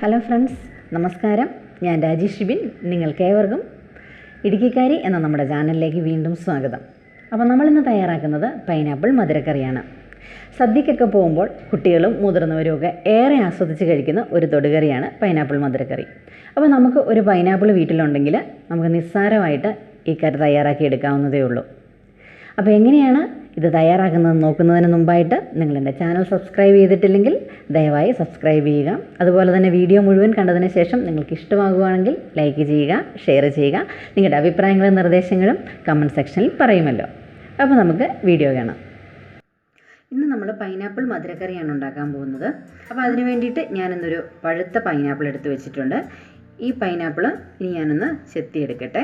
Hello friends, നമസ്കാരം. ഞാൻ രാജേഷ് ഷിബിൻ. നിങ്ങൾക്കേവർക്കും ഇടുക്കിക്കാരി എന്ന നമ്മുടെ ചാനലിലേക്ക് വീണ്ടും സ്വാഗതം. അപ്പോൾ നമ്മളിന്ന് തയ്യാറാക്കുന്നത് പൈനാപ്പിൾ മധുരക്കറിയാണ്. സദ്യക്കൊക്കെ പോകുമ്പോൾ കുട്ടികളും മുതിർന്നവരുമൊക്കെ ഏറെ ആസ്വദിച്ച് കഴിക്കുന്ന ഒരു തൊടുകറിയാണ് പൈനാപ്പിൾ മധുരക്കറി. അപ്പോൾ നമുക്ക് ഒരു പൈനാപ്പിൾ വീട്ടിലുണ്ടെങ്കിൽ നമുക്ക് നിസ്സാരമായിട്ട് ഈ കറി തയ്യാറാക്കി എടുക്കാവുന്നതേ ഉള്ളൂ. അപ്പോൾ എങ്ങനെയാണ് ഇത് തയ്യാറാക്കുന്നത് നോക്കുന്നതിന് മുമ്പായിട്ട് നിങ്ങൾ എൻ്റെ ചാനൽ സബ്സ്ക്രൈബ് ചെയ്തിട്ടില്ലെങ്കിൽ ദയവായി സബ്സ്ക്രൈബ് ചെയ്യുക. അതുപോലെ തന്നെ വീഡിയോ മുഴുവൻ കണ്ടതിന് ശേഷം നിങ്ങൾക്ക് ഇഷ്ടമാകുകയാണെങ്കിൽ ലൈക്ക് ചെയ്യുക, ഷെയർ ചെയ്യുക. നിങ്ങളുടെ അഭിപ്രായങ്ങളും നിർദ്ദേശങ്ങളും കമൻറ്റ് സെക്ഷനിൽ പറയുമല്ലോ. അപ്പോൾ നമുക്ക് വീഡിയോ കാണാം. ഇന്ന് നമ്മൾ പൈനാപ്പിൾ മധുരക്കറിയാണ് ഉണ്ടാക്കാൻ പോകുന്നത്. അപ്പോൾ അതിന് വേണ്ടിയിട്ട് ഞാനിന്നൊരു പഴുത്ത പൈനാപ്പിൾ എടുത്ത് വെച്ചിട്ടുണ്ട്. ഈ പൈനാപ്പിൾ ഇനി ഞാനൊന്ന് ചെത്തിയെടുക്കട്ടെ.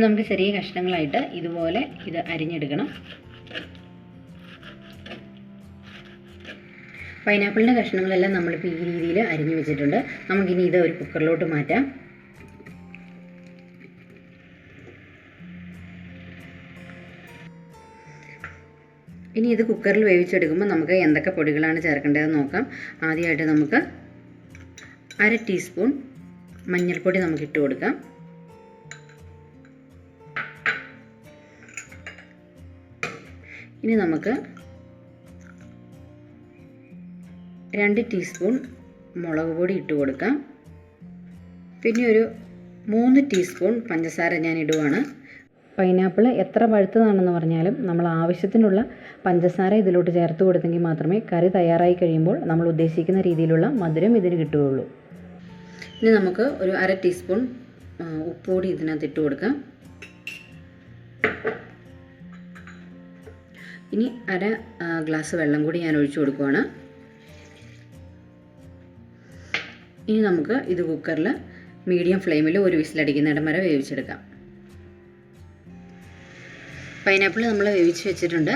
നമുക്ക് ചെറിയ കഷ്ണങ്ങളായിട്ട് ഇതുപോലെ ഇത് അരിഞ്ഞെടുക്കണം. പൈനാപ്പിളിൻ്റെ കഷ്ണങ്ങളെല്ലാം നമ്മളിപ്പോൾ ഈ രീതിയിൽ അരിഞ്ഞു വെച്ചിട്ടുണ്ട്. നമുക്കിനി ഇത് ഒരു കുക്കറിലോട്ട് മാറ്റാം. ഇനി ഇത് കുക്കറിൽ വേവിച്ചെടുക്കുമ്പോൾ നമുക്ക് എന്തൊക്കെ പൊടികളാണ് ചേർക്കേണ്ടതെന്ന് നോക്കാം. ആദ്യമായിട്ട് നമുക്ക് 1/2 ടീസ്പൂൺ മഞ്ഞൾപ്പൊടി നമുക്ക് ഇട്ട് കൊടുക്കാം. ഇനി നമുക്ക് 2 ടീസ്പൂൺ മുളക് പൊടി ഇട്ട് കൊടുക്കാം. പിന്നെ ഒരു 3 ടീസ്പൂൺ പഞ്ചസാര ഞാൻ ഇടുവാണ്. പൈനാപ്പിൾ എത്ര പഴുത്തതാണെന്ന് പറഞ്ഞാലും നമ്മൾ ആവശ്യത്തിനുള്ള പഞ്ചസാര ഇതിലോട്ട് ചേർത്ത് കൊടുത്തെങ്കിൽ മാത്രമേ കറി തയ്യാറായി കഴിയുമ്പോൾ നമ്മൾ ഉദ്ദേശിക്കുന്ന രീതിയിലുള്ള മധുരം ഇതിന് കിട്ടുകയുള്ളൂ. ഇനി നമുക്ക് ഒരു 1/2 ടീസ്പൂൺ ഉപ്പുപൊടി ഇതിനകത്ത് ഇട്ട് കൊടുക്കാം. ഇനി 1/2 ഗ്ലാസ് വെള്ളം കൂടി ഞാൻ ഒഴിച്ചു കൊടുക്കുകയാണ്. ഇനി നമുക്ക് ഇത് കുക്കറിൽ മീഡിയം ഫ്ലെയിമിൽ ഒരു വിസിലടിക്കുന്നിടം വരെ വേവിച്ചെടുക്കാം. പൈനാപ്പിൾ നമ്മൾ വേവിച്ച് വെച്ചിട്ടുണ്ട്.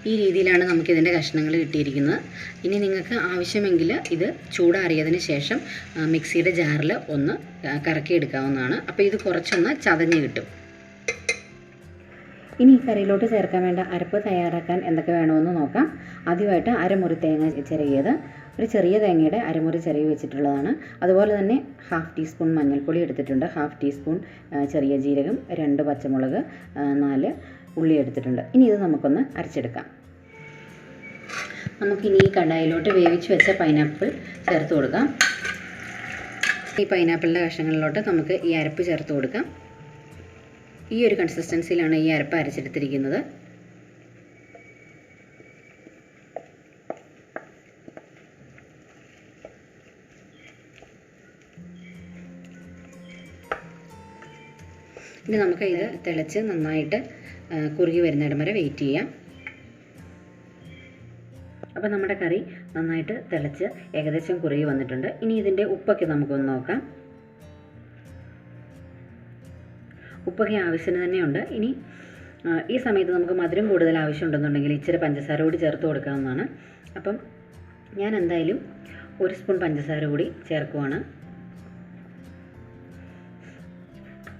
ഈ രീതിയിലാണ് നമുക്കിതിൻ്റെ കഷ്ണങ്ങൾ കിട്ടിയിരിക്കുന്നത്. ഇനി നിങ്ങൾക്ക് ആവശ്യമെങ്കിൽ ഇത് ചൂടാറിയതിന് ശേഷം മിക്സിയുടെ ജാറിൽ ഒന്ന് കറക്കിയെടുക്കാവുന്നതാണ്. അപ്പോൾ ഇത് കുറച്ചൊന്ന് ചതഞ്ഞ് കിട്ടും. ഇനി ഈ കറിയിലോട്ട് ചേർക്കാൻ വേണ്ട അരപ്പ് തയ്യാറാക്കാൻ എന്തൊക്കെ വേണമെന്ന് നോക്കാം. ആദ്യമായിട്ട് അരമുറി തേങ്ങ ചിരകിയത്, ഒരു ചെറിയ തേങ്ങയുടെ അരമുറി ചിരകി വെച്ചിട്ടുള്ളതാണ്. അതുപോലെ തന്നെ 1/2 ടീസ്പൂൺ മഞ്ഞൾപ്പൊടി എടുത്തിട്ടുണ്ട്, 1/2 ടീസ്പൂൺ ചെറിയ ജീരകം, 2 പച്ചമുളക്, 4 ഉള്ളി എടുത്തിട്ടുണ്ട്. ഇനി ഇത് നമുക്കൊന്ന് അരച്ചെടുക്കാം. നമുക്കിനി ഈ കടായിലോട്ട് വേവിച്ച് വെച്ച പൈനാപ്പിൾ ചേർത്ത് കൊടുക്കാം. ഈ പൈനാപ്പിളിൻ്റെ കഷ്ണങ്ങളിലോട്ട് നമുക്ക് ഈ അരപ്പ് ചേർത്ത് കൊടുക്കാം. ഈ ഒരു കൺസിസ്റ്റൻസിയിലാണ് ഈ അരപ്പ് അരച്ചെടുത്തിരിക്കുന്നത്. ഇനി നമുക്ക് ഇത് തിളച്ച് നന്നായിട്ട് കുറുകി വരുന്നിടം വരെ വെയിറ്റ് ചെയ്യാം. അപ്പോൾ നമ്മുടെ കറി നന്നായിട്ട് തിളച്ച് ഏകദേശം കുറുകി വന്നിട്ടുണ്ട്. ഇനി ഇതിൻ്റെ ഉപ്പൊക്കെ നമുക്കൊന്ന് നോക്കാം. ഉപ്പൊക്കെ ആവശ്യത്തിന് തന്നെയുണ്ട്. ഇനി ഈ സമയത്ത് നമുക്ക് മധുരം കൂടുതൽ ആവശ്യമുണ്ടെന്നുണ്ടെങ്കിൽ ഇച്ചിരി പഞ്ചസാര കൂടി ചേർത്ത് കൊടുക്കാവുന്നതാണ്. അപ്പം ഞാൻ എന്തായാലും 1 സ്പൂൺ പഞ്ചസാര കൂടി ചേർക്കുവാണ്.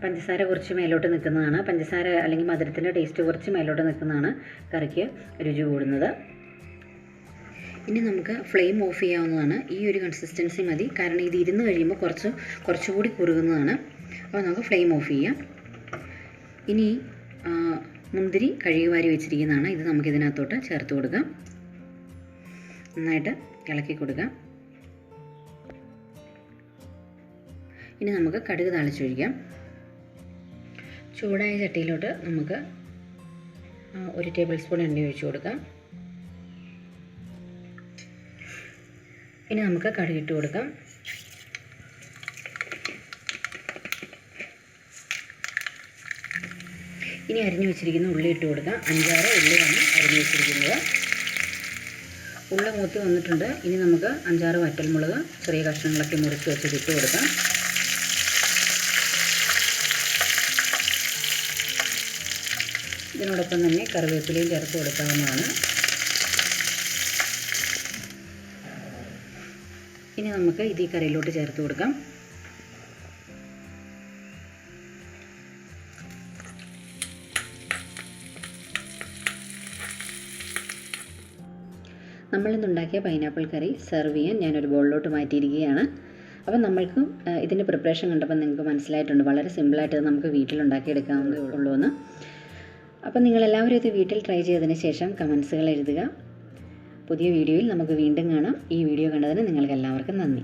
പഞ്ചസാര കുറച്ച് മേലോട്ട് നിൽക്കുന്നതാണ്, പഞ്ചസാര അല്ലെങ്കിൽ മധുരത്തിൻ്റെ ടേസ്റ്റ് കുറച്ച് മേലോട്ട് നിൽക്കുന്നതാണ് കറിക്ക് രുചി കൂടുന്നത്. ഇനി നമുക്ക് ഫ്ലെയിം ഓഫ് ചെയ്യാവുന്നതാണ്. ഈ ഒരു കൺസിസ്റ്റൻസി മതി, കാരണം ഇത് ഇരുന്ന് കഴിയുമ്പോൾ കുറച്ചുകൂടി കുറുകുന്നതാണ്. അപ്പോൾ നമുക്ക് ഫ്ലെയിം ഓഫ് ചെയ്യാം. ഇനി മുന്തിരി കഴുകി വാരി വെച്ചിരിക്കുന്നതാണ്. ഇത് നമുക്കിതിനകത്തോട്ട് ചേർത്ത് കൊടുക്കാം. നന്നായിട്ട് ഇളക്കി കൊടുക്കാം. ഇനി നമുക്ക് കടുക് താളിച്ചൊഴിക്കാം. ചൂടായ ചട്ടിയിലോട്ട് നമുക്ക് 1 ടേബിൾ സ്പൂൺ എണ്ണ ഒഴിച്ചു കൊടുക്കാം. ഇനി നമുക്ക് കടുക് ഇട്ട് കൊടുക്കാം. ഇനി അരിഞ്ഞു വെച്ചിരിക്കുന്ന ഉള്ളി ഇട്ട് കൊടുക്കാം. 5-6 ഉള്ളിയാണ് അരിഞ്ഞു വെച്ചിരിക്കുന്നത്. ഉള്ളി മൂത്ത് വന്നിട്ടുണ്ട്. ഇനി നമുക്ക് 5-6 വറ്റൽമുളക് ചെറിയ കഷ്ണങ്ങളൊക്കെ മുറിച്ച് വെച്ചിട്ട് ഇട്ട് കൊടുക്കാം. ഇതിനോടൊപ്പം തന്നെ കറിവേപ്പിലയും ചേർത്ത് കൊടുക്കാവുന്നതാണ്. ഇനി നമുക്ക് ഇത് ഈ കറിയിലോട്ട് ചേർത്ത് കൊടുക്കാം. നമ്മളിന്നുണ്ടാക്കിയ പൈനാപ്പിൾ കറി സെർവ് ചെയ്യാൻ ഞാനൊരു ബൗളിലോട്ട് മാറ്റിയിരിക്കുകയാണ്. അപ്പം നമ്മൾക്ക് ഇതിൻ്റെ പ്രിപ്പറേഷൻ കണ്ടപ്പോൾ നിങ്ങൾക്ക് മനസ്സിലായിട്ടുണ്ട്, വളരെ സിമ്പിളായിട്ട് നമുക്ക് വീട്ടിലുണ്ടാക്കിയെടുക്കാവുന്നേ ഉള്ളൂ എന്ന്. അപ്പം നിങ്ങളെല്ലാവരും ഇത് വീട്ടിൽ ട്രൈ ചെയ്തതിന് ശേഷം കമൻസുകൾ എഴുതുക. പുതിയ വീഡിയോയിൽ നമുക്ക് വീണ്ടും കാണാം. ഈ വീഡിയോ കണ്ടതിന് നിങ്ങൾക്ക് എല്ലാവർക്കും നന്ദി.